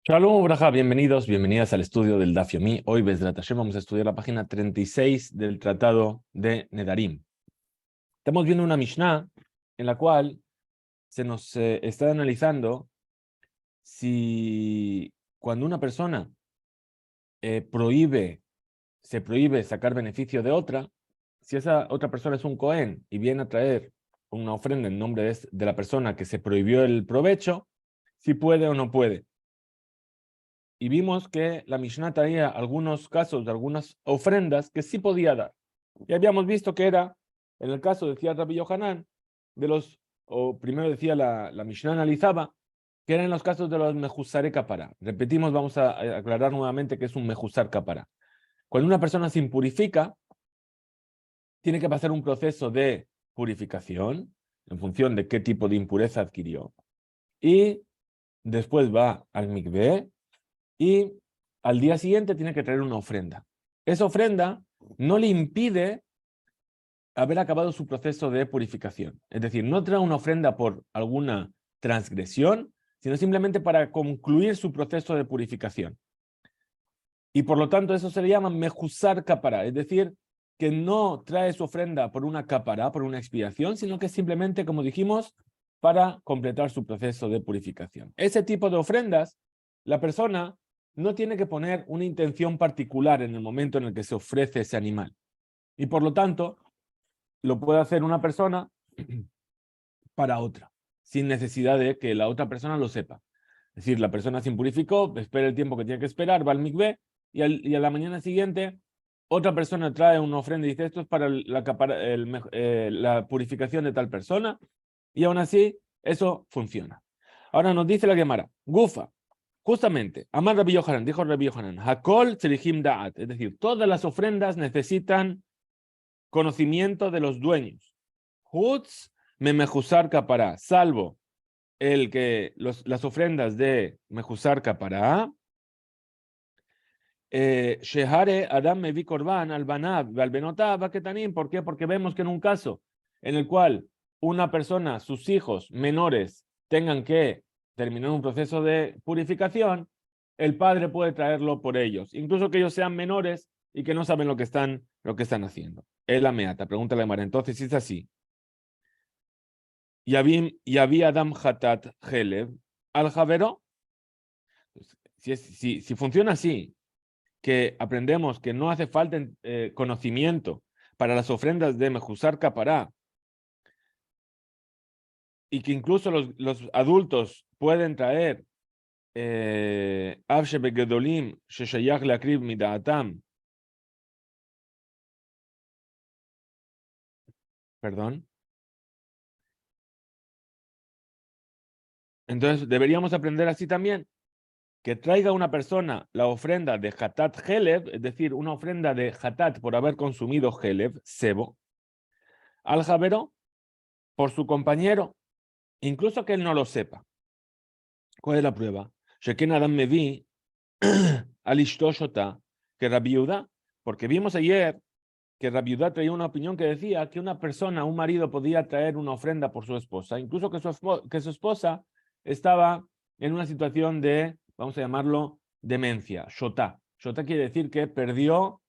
Shalom, Braja, bienvenidos, bienvenidas al estudio del Daf Yomi. Hoy, Bezrat Hashem, vamos a estudiar la página 36 del Tratado de Nedarim. Estamos viendo una Mishnah en la cual se nos está analizando si cuando una persona se prohíbe sacar beneficio de otra, si esa otra persona es un Cohen y viene a traer una ofrenda en nombre de la persona que se prohibió el provecho, si puede o no puede. Y vimos que la Mishnah traía algunos casos de algunas ofrendas que sí podía dar. Y habíamos visto que era, en el caso, decía Rabbi Yohanan, primero decía la Mishnah analizaba, que eran los casos de los mejusare kapara. Repetimos, vamos a aclarar nuevamente que es un mejusar kapara. Cuando una persona se impurifica, tiene que pasar un proceso de purificación en función de qué tipo de impureza adquirió. Y después va al mikveh y al día siguiente tiene que traer una ofrenda. Esa ofrenda no le impide haber acabado su proceso de purificación. Es decir, no trae una ofrenda por alguna transgresión, sino simplemente para concluir su proceso de purificación. Y por lo tanto eso se le llama mejusar capara, es decir, que no trae su ofrenda por una capara, por una expiación, sino que simplemente, como dijimos, para completar su proceso de purificación. Ese tipo de ofrendas, la persona no tiene que poner una intención particular en el momento en el que se ofrece ese animal. Y por lo tanto, lo puede hacer una persona para otra, sin necesidad de que la otra persona lo sepa. Es decir, la persona se impurificó, espera el tiempo que tiene que esperar, va al mikveh, y a la mañana siguiente otra persona trae una ofrenda y dice, esto es para la purificación de tal persona, y aún así eso funciona. Ahora nos dice la Gemara, Gufa, justamente, Amar Rabbi Yohanan, dijo Rabbi Yohanan, Hakol Tzrihim Da'at, es decir, todas las ofrendas necesitan conocimiento de los dueños. Hutz Memejusar Kapará, salvo las ofrendas de Mejusar Kapará, Shehare Adam Mevi Korban al Banab al Benotab Ketanim. ¿Por qué? Porque vemos que en un caso en el cual una persona, sus hijos menores, tengan que terminar un proceso de purificación, el padre puede traerlo por ellos, incluso que ellos sean menores y que no saben lo que están haciendo. El ameata, pregúntale a Mara. Entonces, si es así, y había Adam Hatat Helev al Javero, si funciona así, que aprendemos que no hace falta conocimiento para las ofrendas de Mejusar Capará, y que incluso los adultos pueden traer Avshe Begedolim Sheshayach Leakrib Midaatam, perdón. Entonces deberíamos aprender así también, que traiga una persona la ofrenda de Hatat Helev, es decir, una ofrenda de Hatat por haber consumido Helev, sebo, al Javero, por su compañero, incluso que él no lo sepa. ¿Cuál es la prueba? Sheken Adam me vi al Ishtoshota, que Rabbi Yehuda, porque vimos ayer que Rabbi Yehuda traía una opinión que decía que una persona, un marido, podía traer una ofrenda por su esposa, incluso que su esposa estaba en una situación de, vamos a llamarlo, demencia, shotá. Shotá quiere decir que perdió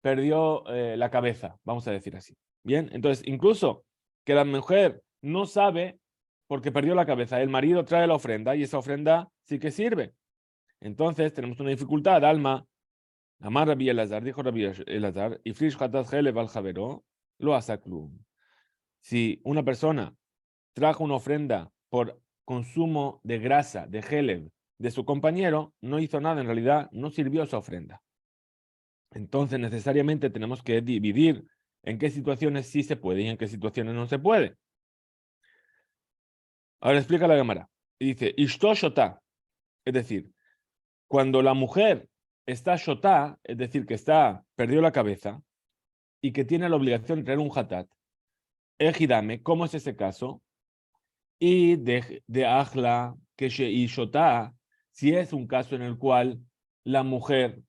la cabeza, vamos a decir así. Bien, entonces incluso que la mujer no sabe porque perdió la cabeza, el marido trae la ofrenda y esa ofrenda sí que sirve. Entonces tenemos una dificultad, Alma. Amar Rabbi Elazar, dijo Rabbi Elazar, y Frish Hatat Helev al Javero, lo asaklum. Si una persona trajo una ofrenda por consumo de grasa, de Helev, de su compañero, no hizo nada, en realidad no sirvió esa ofrenda. Entonces necesariamente tenemos que dividir en qué situaciones sí se puede y en qué situaciones no se puede. Ahora explica la Gemara. Y dice, Ishto Shotá, es decir, cuando la mujer está shotá, es decir, que perdió la cabeza y que tiene la obligación de traer un hatat, ejidame, ¿cómo es ese caso? Y de ajla, que y shotá, si es un caso en el cual la mujer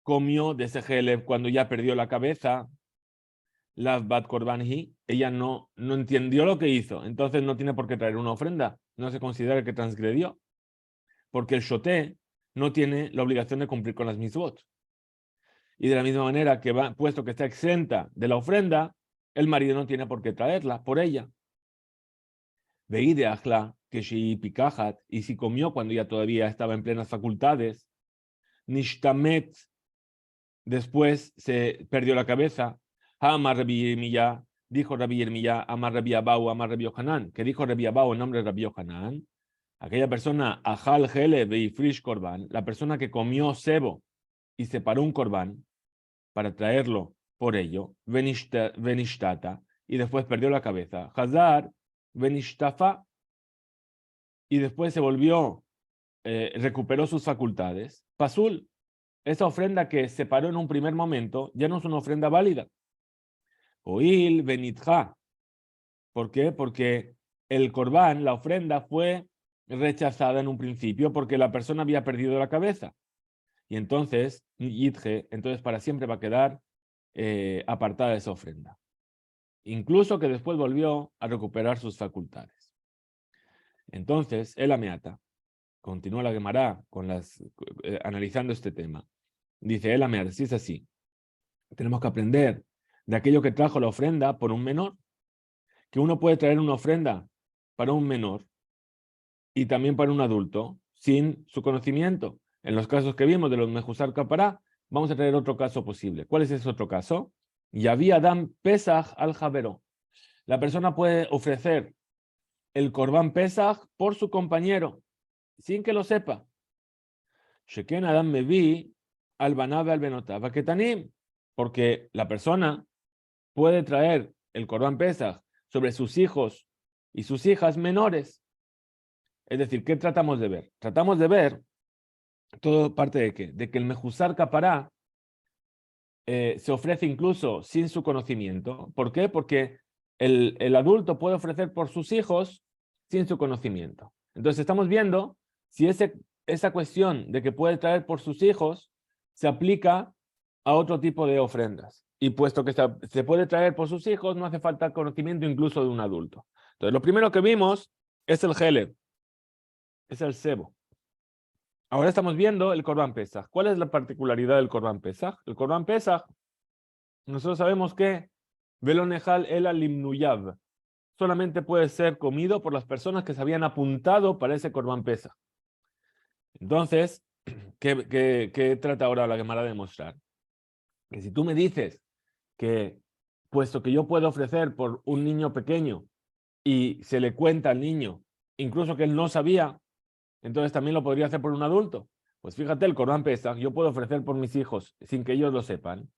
comió de ese heleb cuando ya perdió la cabeza, la bat korbanji, ella no entendió lo que hizo, entonces no tiene por qué traer una ofrenda, no se considera que transgredió, porque el shoté no tiene la obligación de cumplir con las mitzvot. Y de la misma manera que puesto que está exenta de la ofrenda, el marido no tiene por qué traerla por ella. Veí de Ajla, que si pikajat, y si comió cuando ella todavía estaba en plenas facultades, nishtamet, después se perdió la cabeza, Amar Rabbi Yirmiyah, dijo Rabbi Yirmiyah, Amar Rabbi Abau, Amar Rabbi Yohanan, que dijo Rabbi Abau en nombre de Rabbi Yohanan, aquella persona, Ajal Hele Frish Korban, la persona que comió sebo y separó un korban para traerlo por ello, Venishtata, y después perdió la cabeza, Hazar, Venishtafa, y después se volvió, recuperó sus facultades, Pasul, esa ofrenda que separó en un primer momento ya no es una ofrenda válida. Oil Benitja. ¿Por qué? Porque el corbán, la ofrenda, fue rechazada en un principio porque la persona había perdido la cabeza. Y entonces, Yitje, entonces para siempre va a quedar apartada esa ofrenda. Incluso que después volvió a recuperar sus facultades. Entonces, el Ameata, continúa la Gemara con analizando este tema. Dice, el Ameata, si es así, tenemos que aprender de aquello que trajo la ofrenda por un menor, que uno puede traer una ofrenda para un menor y también para un adulto sin su conocimiento. En los casos que vimos de los Mejusar Kapará, vamos a traer otro caso posible. ¿Cuál es ese otro caso? Yaví Adam Pesach al Javero. La persona puede ofrecer el Corbán Pesach por su compañero sin que lo sepa. Sheken Adam Mevi al Banabe al Benotava Ketanim. Porque la persona puede traer el Corbán Pesach sobre sus hijos y sus hijas menores. Es decir, ¿qué tratamos de ver? Tratamos de ver todo parte de qué? De que el Mejusar Capará se ofrece incluso sin su conocimiento. ¿Por qué? Porque el adulto puede ofrecer por sus hijos sin su conocimiento. Entonces estamos viendo si esa cuestión de que puede traer por sus hijos se aplica a otro tipo de ofrendas. Y puesto que se puede traer por sus hijos, no hace falta conocimiento incluso de un adulto. Entonces, lo primero que vimos es el Heleb, es el sebo. Ahora estamos viendo el Corban Pesach. ¿Cuál es la particularidad del Corban Pesach? El Corban Pesach, nosotros sabemos que Velonejal el alimnuyab solamente puede ser comido por las personas que se habían apuntado para ese Corban Pesach. Entonces, ¿qué trata ahora la Gemara de demostrar? Que si tú me dices que, puesto que yo puedo ofrecer por un niño pequeño y se le cuenta al niño, incluso que él no sabía, entonces también lo podría hacer por un adulto. Pues fíjate, el Corban Pesach yo puedo ofrecer por mis hijos sin que ellos lo sepan,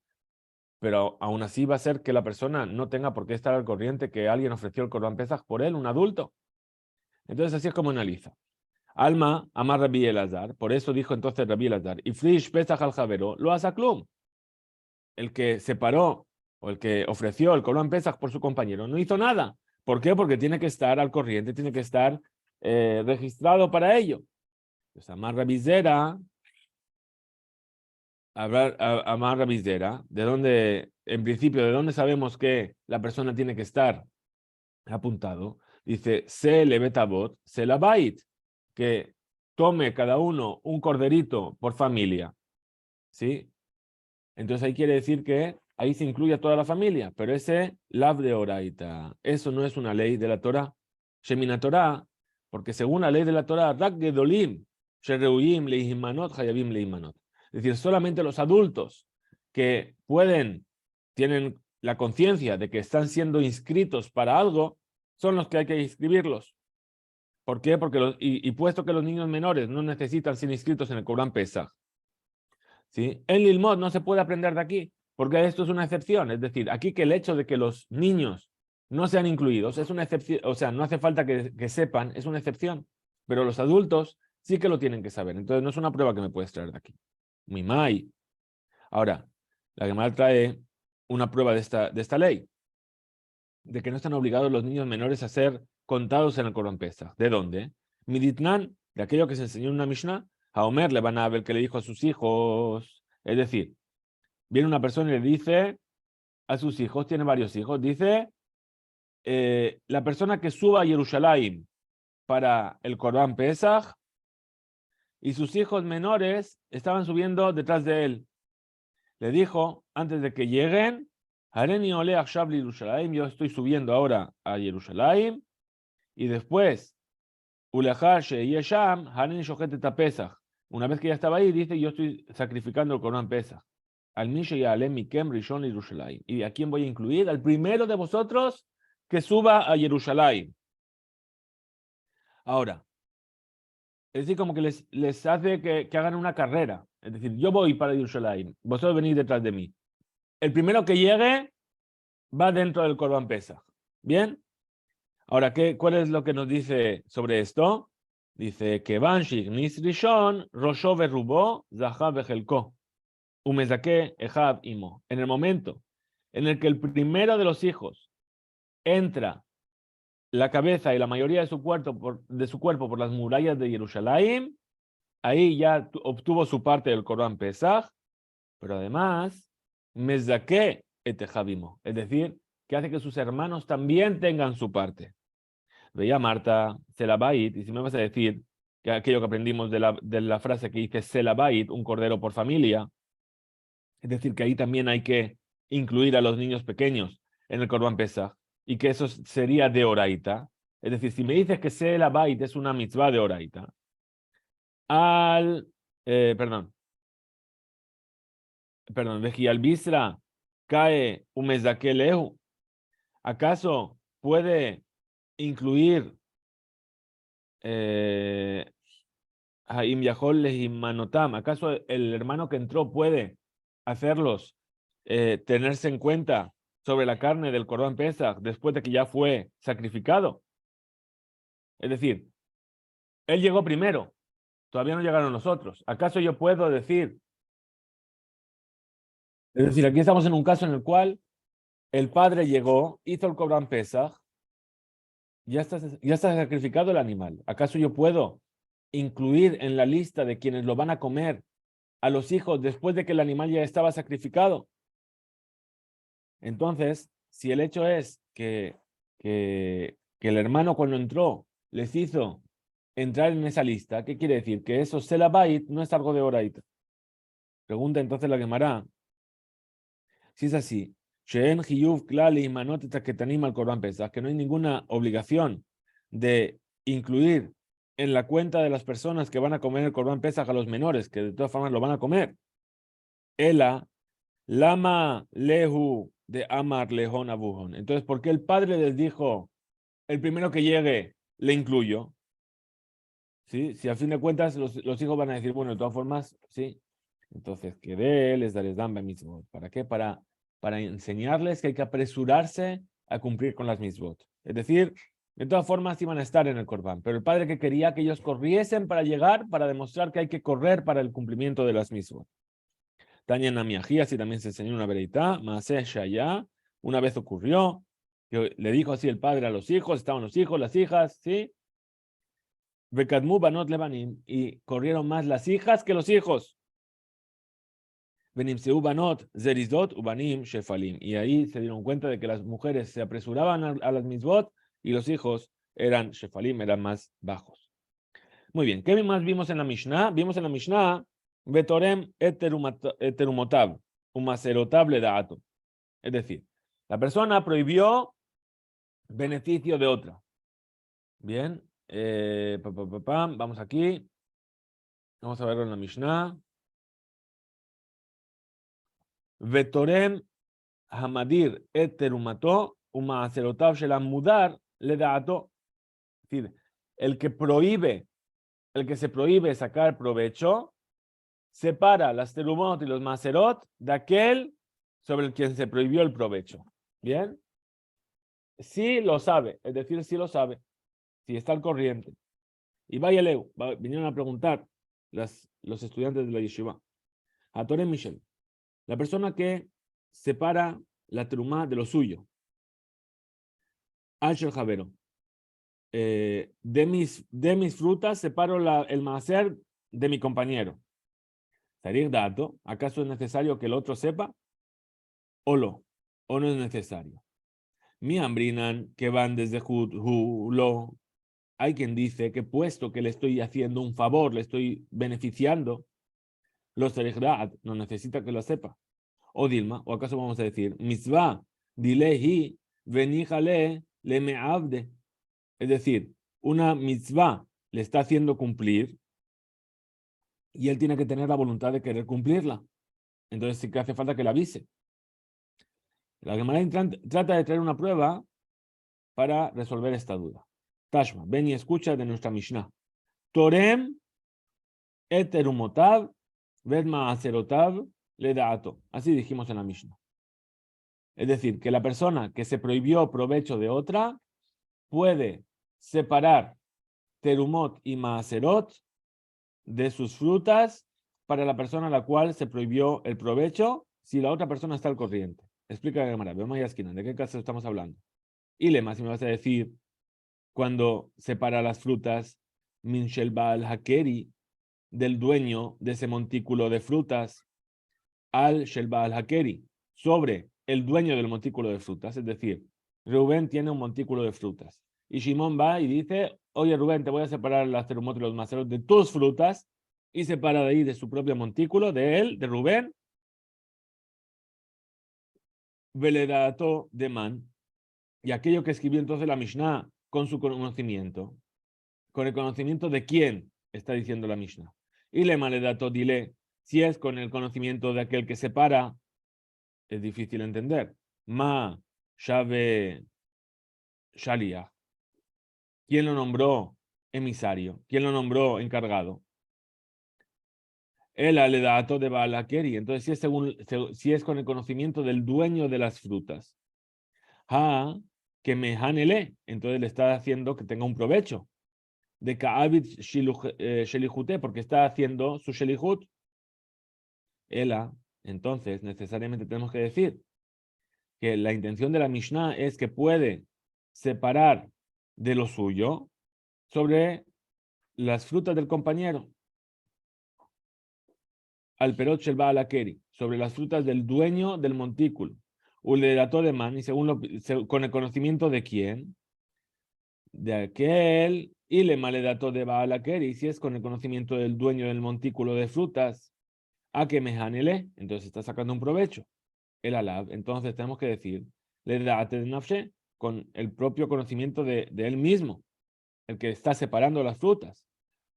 pero aún así va a ser que la persona no tenga por qué estar al corriente que alguien ofreció el Corban Pesach por él, un adulto. Entonces así es como analiza. Alma, amar Rabbi Elazar, por eso dijo entonces Rabbi Elazar, y Frish Pesach al Javero, lo asaklum. El que separó o el que ofreció el Corban Pesach por su compañero no hizo nada. ¿Por qué? Porque tiene que estar al corriente, tiene que estar registrado para ello. Pues amar Rabbi Zera, amar Rabbi Zera, de dónde, en principio, de dónde sabemos que la persona tiene que estar apuntado. Dice, se le betabot, se la bait, que tome cada uno un corderito por familia. ¿Sí? Entonces ahí quiere decir que ahí se incluye a toda la familia, pero ese lav de oraita, eso no es una ley de la Torah, Shemina Torah, porque según la ley de la Torah, rak gedolim, shereuyim leihimanot, hayabim leihimanot. Es decir, solamente los adultos que tienen la conciencia de que están siendo inscritos para algo, son los que hay que inscribirlos. ¿Por qué? Porque y puesto que los niños menores no necesitan ser inscritos en el Corban Pesach, ¿sí? En Lilmod no se puede aprender de aquí, porque esto es una excepción. Es decir, aquí que el hecho de que los niños no sean incluidos es una excepción, o sea, no hace falta que sepan, es una excepción. Pero los adultos sí que lo tienen que saber. Entonces no es una prueba que me puedes traer de aquí. Mimai. Ahora, la Gemara trae una prueba de esta ley, de que no están obligados los niños menores a ser contados en el Corban Pesach. ¿De dónde? Miditnan, de aquello que se enseñó en una Mishnah. A Omer le van a ver que le dijo a sus hijos. Es decir, viene una persona y le dice a sus hijos, tiene varios hijos, dice, la persona que suba a Jerusalén para el Corban Pesach y sus hijos menores estaban subiendo detrás de él. Le dijo, antes de que lleguen, Hareni ole achshav Yerushalayim, yo estoy subiendo ahora a Jerusalén, y después, Ulechar sheyeh sham, Hareni shochet et Pesach. Una vez que ya estaba ahí, dice, yo estoy sacrificando el Corban Pesach. Al Misha Yalem Mikem Rishon Yerushalayim. ¿Y a quién voy a incluir? Al primero de vosotros que suba a Jerusalén. Ahora, es decir, como que les hace que hagan una carrera. Es decir, yo voy para Jerusalén, vosotros venís detrás de mí. El primero que llegue va dentro del Corban Pesach. ¿Bien? Ahora, ¿cuál es lo que nos dice sobre esto? Dice que Banshik Nis Rishon, Rosho Verrubo, Zahav Bejelko, Umezake Ejab Imo. En el momento en el que el primero de los hijos entra la cabeza y la mayoría de su cuerpo por las murallas de Jerusalén, ahí ya obtuvo su parte del Corban Pesach, pero además, Mezake et Ejab Imo. Es decir, que hace que sus hermanos también tengan su parte. Veía Marta, Selabait, y si me vas a decir que aquello que aprendimos de la frase que dice Selabait, un cordero por familia, es decir, que ahí también hay que incluir a los niños pequeños en el Corban Pesach, y que eso sería de Oraita. Es decir, si me dices que Selabait es una mitzvah de Oraita, Veji al Bisra cae un Mezakelehu, ¿acaso puede incluir Haim Yahol Lehim Manotam? ¿Acaso el hermano que entró puede hacerlos tenerse en cuenta sobre la carne del Corban Pesach después de que ya fue sacrificado? Es decir, él llegó primero, todavía no llegaron los otros. ¿Acaso yo puedo decir? Es decir, aquí estamos en un caso en el cual el padre llegó, hizo el Corban Pesach, ya está sacrificado el animal. ¿Acaso yo puedo incluir en la lista de quienes lo van a comer a los hijos después de que el animal ya estaba sacrificado? Entonces, si el hecho es que el hermano cuando entró les hizo entrar en esa lista, ¿qué quiere decir? Que eso Selabait no es algo de Oraita. Pregunta entonces la Gemara. Si es así, que no hay ninguna obligación de incluir en la cuenta de las personas que van a comer el Corban Pesach a los menores, que de todas formas lo van a comer. Ela, lama lehu de amar lehon abuhon. Entonces, ¿por qué el padre les dijo, el primero que llegue, le incluyo? ¿Sí? Si a fin de cuentas los hijos van a decir, bueno, de todas formas, sí. Entonces, que les daré damba mitzvot. ¿Para qué? Para enseñarles que hay que apresurarse a cumplir con las mitzvot. Es decir, de todas formas iban a estar en el Corban, pero el padre que quería que ellos corriesen para llegar, para demostrar que hay que correr para el cumplimiento de las mitzvot. Tanya Namiají, así también se enseñó una vereitá, Maaseh Shaya, una vez ocurrió, que le dijo así el padre a los hijos, estaban los hijos, las hijas, ¿sí? Vekadmu banot lebanim, y corrieron más las hijas que los hijos. Venimseu banot zerizot ubanim shefalim. Y ahí se dieron cuenta de que las mujeres se apresuraban a las mitzvot y los hijos eran shefalim, eran más bajos. Muy bien, ¿qué más vimos en la Mishnah? Vimos en la Mishnah Betorem eterumotab, umaserotab le daato. Es decir, la persona prohibió beneficio de otra. Bien, vamos aquí. Vamos a verlo en la Mishnah. Vetorem hamadir eterumato umaaserotab shelamudar le daato. Es decir, el que se prohíbe sacar provecho, separa las terumot y los maserot de aquel sobre el quien se prohibió el provecho. ¿Bien? Sí lo sabe, es decir, sí lo sabe, si está al corriente. Y vaya Leo, vinieron a preguntar los estudiantes de la yeshiva. A Toré Michel, la persona que separa la terumá de lo suyo. Al Javero. De mis frutas separo el maser de mi compañero. Salir dato, ¿acaso es necesario que el otro sepa? O no es necesario. Mi ambrinan que van desde lo. hay quien dice que puesto que le estoy haciendo un favor, le estoy beneficiando, los Terichdat no necesita que lo sepa. O Dilma, o acaso vamos a decir, mitzvah, dilehi, venijale, le meabde. Es decir, una mitzvah le está haciendo cumplir y él tiene que tener la voluntad de querer cumplirla. Entonces sí que hace falta que la avise. La Gemara trata de traer una prueba para resolver esta duda. Tashma, ven y escucha de nuestra Mishnah. Torem eterumotav ved maaserotav le daato. Así dijimos en la Mishnah. Es decir, que la persona que se prohibió provecho de otra puede separar terumot y maaserot de sus frutas para la persona a la cual se prohibió el provecho si la otra persona está al corriente. Explica la Gemara, veamos ya esquina, ¿de qué caso estamos hablando? Y lema, si me vas a decir, cuando separa las frutas, min shel baal hakeri, del dueño de ese montículo de frutas, al shel baal hakeri, sobre el dueño del montículo de frutas, es decir, Rubén tiene un montículo de frutas. Y Shimón va y dice, oye Rubén, te voy a separar las terumot y los maceros de tus frutas, y separa de ahí de su propio montículo, de él, de Rubén, veledato de man, y aquello que escribió entonces la Mishnah con su conocimiento, con el conocimiento de quién está diciendo la Mishnah. Y le maledato dile, si es con el conocimiento de aquel que separa, es difícil entender. Ma, Shave, Shalia. ¿Quién lo nombró emisario? ¿Quién lo nombró encargado? El aledato de Balakeri. Entonces, si es con el conocimiento del dueño de las frutas. Ha, que me hanele. Entonces le está haciendo que tenga un provecho. De Ka'abit Shelihute, porque está haciendo su Shelihut. Ela, entonces, necesariamente tenemos que decir que la intención de la Mishnah es que puede separar de lo suyo sobre las frutas del compañero. Al perot shel ba'alakeri, sobre las frutas del dueño del montículo. Uledato de man, y con el conocimiento de quién, de aquel, y le maledato de ba'alakeri, si es con el conocimiento del dueño del montículo de frutas, a que mejanele, entonces está sacando un provecho. El alab, entonces tenemos que decir, le date de nafshe, con el propio conocimiento de él mismo, el que está separando las frutas.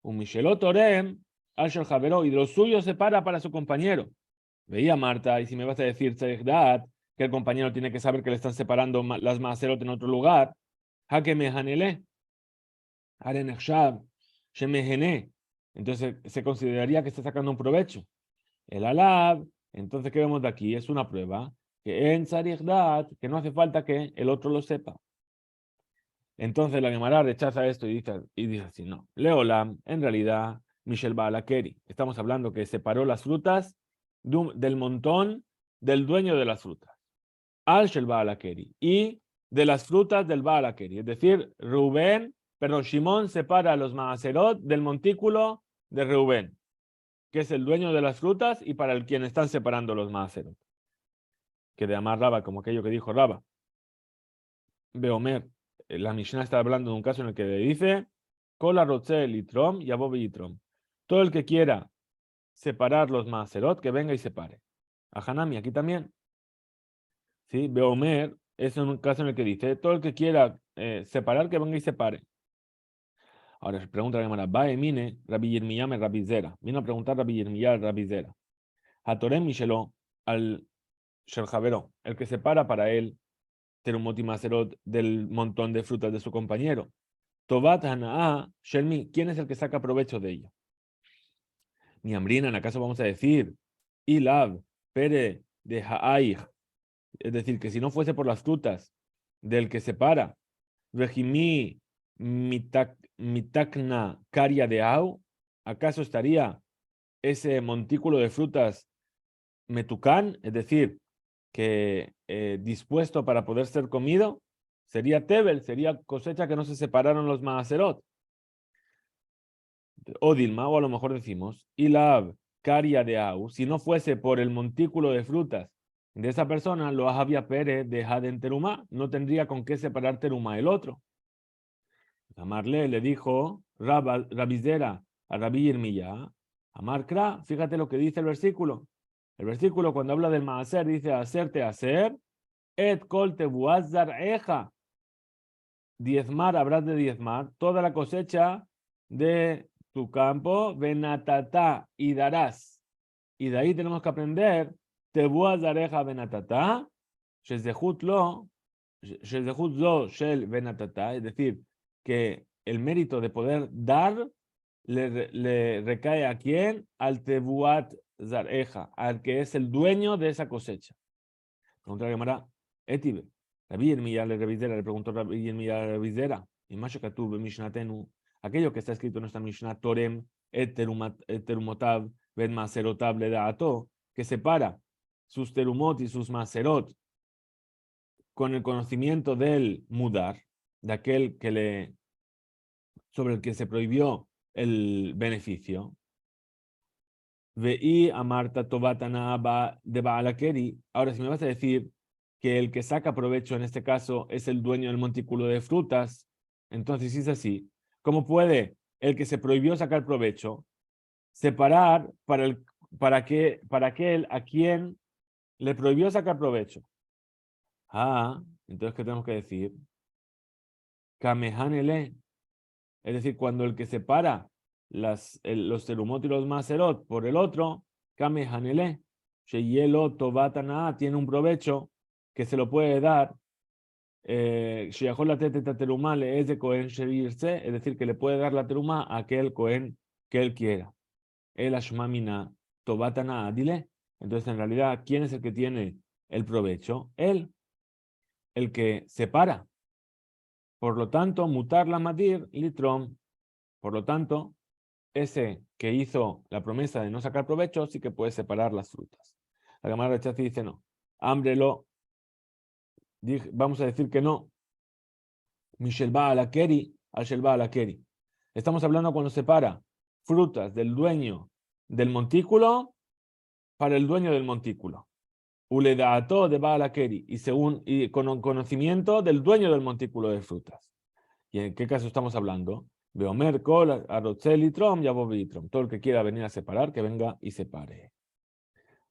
Un Michelot Orem, al Javero, y de lo suyo separa para su compañero. Veía Marta, y si me vas a decir que el compañero tiene que saber que le están separando las macerot en otro lugar, Hake mehanele, Arenechshab, Shemehene. Entonces se consideraría que está sacando un provecho. El alab, entonces, ¿qué vemos de aquí? Es una prueba que en Sarigdat, que no hace falta que el otro lo sepa. Entonces la Gemara rechaza esto y dice así, no. Leolam, en realidad, Michel Baalakeri. Estamos hablando que separó las frutas del montón del dueño de las frutas. Al Shel Baalakeri. Y de las frutas del Baalakeri. Es decir, Shimón separa a los Maaserot del montículo de Rubén, que es el dueño de las frutas y para el quien están separando los Maaserot. Que de amar Raba, como aquello que dijo Raba. Beomer, la Mishnah está hablando de un caso en el que le dice, Kola Rotzel Yitrom y Abob Yitrom. Todo el que quiera separar los Maaserot, que venga y separe. A Hanami, aquí también. ¿Sí? Beomer es un caso en el que dice, todo el que quiera separar, que venga y separe. Ahora se pregunta la Gemara, Baemine, Rabbi Yirmiyah me Rabbi Zera. Vino a preguntar Rabbi Yirmiyah al Rabbi Zera. Hatorem Mishelo, al Shelchavero, el que separa para él terumot y maserot del montón de frutas de su compañero. Tovat Hanaa Shelmi, ¿quién es el que saca provecho de ello? Ni Amrinan, ¿acaso vamos a decir? Ilav, Pere de Ha'aich, es decir, que si no fuese por las frutas del que separa, Vejimi Mitakna Karia de Au, ¿acaso estaría ese montículo de frutas metucán, es decir, que dispuesto para poder ser comido? Sería Tebel, sería cosecha que no se separaron los Maaserot. O Dilma, o a lo mejor decimos, Ilab, Caria de Au, si no fuese por el montículo de frutas de esa persona, lo había Pere de Haden Terumá, no tendría con qué separar Terumá el otro. Amarle le dijo Rabizera a Rabbi Yirmiyah, Amarkra, fíjate lo que dice el versículo. El versículo cuando habla del maaser dice hacerte hacer, et kol tebuazar eja, diezmar, habrás de diezmar toda la cosecha de tu campo, venatata, y darás. Y de ahí tenemos que aprender, tebuazar eja venatata, shezehut lo shel venatata, es decir, que el mérito de poder dar le recae a quién? Al tebuat zareja, al que es el dueño de esa cosecha. Pregunta la Gemara, Etibe, Rabbi Yirmiyah le revisera, le preguntó Rabbi Yirmiyah le revisera, y Masha Katub Mishnatenu, aquello que está escrito en nuestra Mishnah, Torem, Eterumotav, Ben Maserotav le daato, que separa sus terumot y sus maserot con el conocimiento del mudar, de aquel sobre el que se prohibió el beneficio. Veí a Marta Tobatana de Baalakeri. Ahora, si me vas a decir que el que saca provecho en este caso es el dueño del montículo de frutas, entonces si es así, ¿cómo puede el que se prohibió sacar provecho separar para aquel a quien le prohibió sacar provecho? Entonces, ¿qué tenemos que decir? Kamehanele, es decir, cuando el que separa los terumot y los maserot por el otro, Kamehanele, Sheyelo Tobatana, tiene un provecho que se lo puede dar, Sheyahol Tete Terumale es de Cohen Sherirse, es decir, que le puede dar la teruma a aquel Cohen que él quiera. El Ashmamina Tobatana, dile. Entonces, en realidad, ¿quién es el que tiene el provecho? Él, el que separa. Por lo tanto, mutar la madir litrom. Por lo tanto, ese que hizo la promesa de no sacar provecho sí que puede separar las frutas. La Gemara rechaza y dice no. Ámbrelo. Vamos a decir que no. Mishelba a la keri, al shelba a la keri. Estamos hablando cuando separa frutas del dueño del montículo para el dueño del montículo. Uledato de Baalakeri y con conocimiento del dueño del montículo de frutas. ¿Y en qué caso estamos hablando? Beomer, Kol, Arotzel y Trom, Yabov y Trom. Todo el que quiera venir a separar, que venga y separe.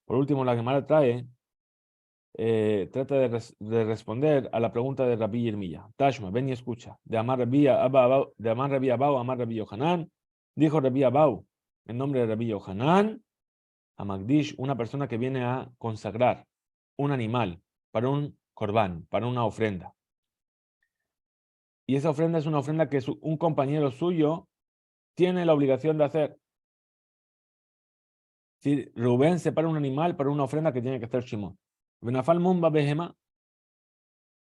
Por último, la Gemara trata de responder a la pregunta de Rabbi Yirmiyah. Tashma, ven y escucha. De Amar Rabbi Abau, Amar Rabbi Yohanan, dijo Rabbi Abau, en nombre de Rabbi Yohanan, a Magdish, una persona que viene a consagrar un animal para un corbán, para una ofrenda. Y esa ofrenda es una ofrenda que un compañero suyo tiene la obligación de hacer. Si Rubén separa un animal para una ofrenda que tiene que hacer Shimon. Benafal Mumba Behema,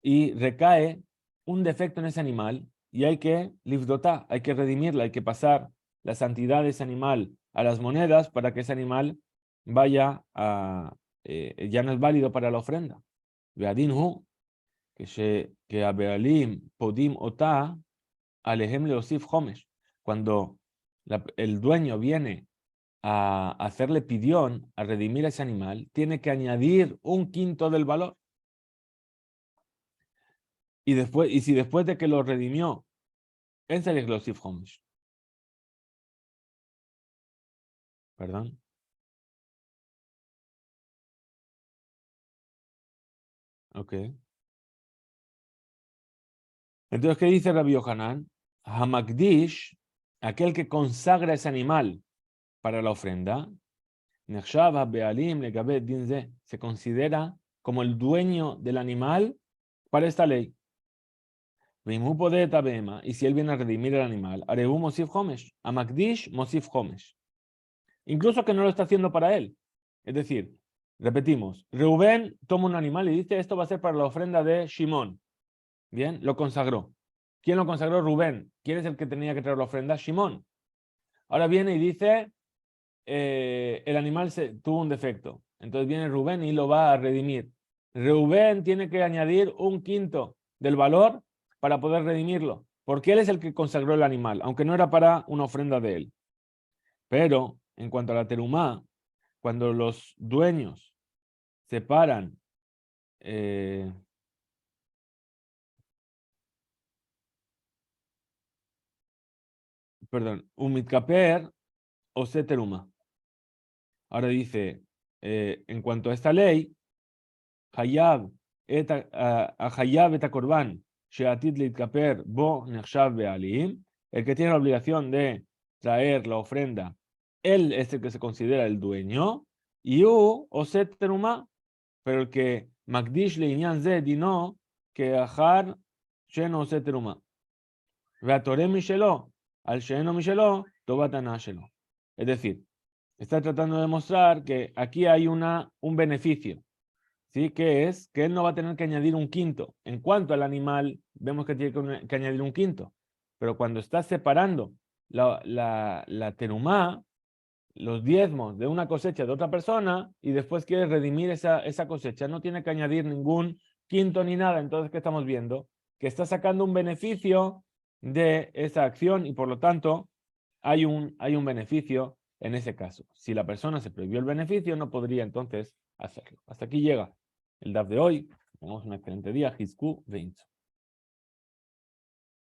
y recae un defecto en ese animal y hay que livdotá, hay que redimirla, hay que pasar la santidad de ese animal a las monedas para que ese animal vaya ya no es válido para la ofrenda. Veadin hu, que a Bealim podim otá, alejem leosif homesh. Cuando el dueño viene a hacerle pidión, a redimir ese animal, tiene que añadir un quinto del valor. Y si después de que lo redimió, es el explosive homesh. Perdón. Ok. Entonces, ¿qué dice Rabbi Yohanan? Hamakdish, aquel que consagra ese animal para la ofrenda, se considera como el dueño del animal para esta ley. Y si él viene a redimir el animal, Arebu Mosif Homesh, Hamakdish Mosif Homesh. Incluso que no lo está haciendo para él. Es decir, repetimos, Reubén toma un animal y dice, esto va a ser para la ofrenda de Shimón. Bien, lo consagró. ¿Quién lo consagró? Rubén. ¿Quién es el que tenía que traer la ofrenda? Shimón. Ahora viene y dice, el animal tuvo un defecto. Entonces viene Rubén y lo va a redimir. Rubén tiene que añadir un quinto del valor para poder redimirlo, porque él es el que consagró el animal, aunque no era para una ofrenda de él. Pero en cuanto a la terumá, cuando los dueños separan perdón, un mitkaper o seteruma. Ahora dice, en cuanto a esta ley, hayab hayab et korban sheatid leitkaper bo nechshav be'alim, el que tiene la obligación de traer la ofrenda, él es el que se considera el dueño, y o seteruma, pero el que makdish le'inyan ze dino que achar sheno seteruma. Ve'atorem mishelo al sheno mishelo tobat hanah shelo. Es decir, está tratando de demostrar que aquí hay un beneficio, ¿sí? Que es que él no va a tener que añadir un quinto. En cuanto al animal, vemos que tiene que añadir un quinto. Pero cuando está separando la terumá, los diezmos de una cosecha de otra persona, y después quiere redimir esa cosecha, no tiene que añadir ningún quinto ni nada. Entonces, ¿qué estamos viendo? Que está sacando un beneficio de esa acción y por lo tanto hay un beneficio en ese caso. Si la persona se prohibió el beneficio, no podría entonces hacerlo. Hasta aquí llega el DAF de hoy. Tenemos un excelente día. Hizku 20.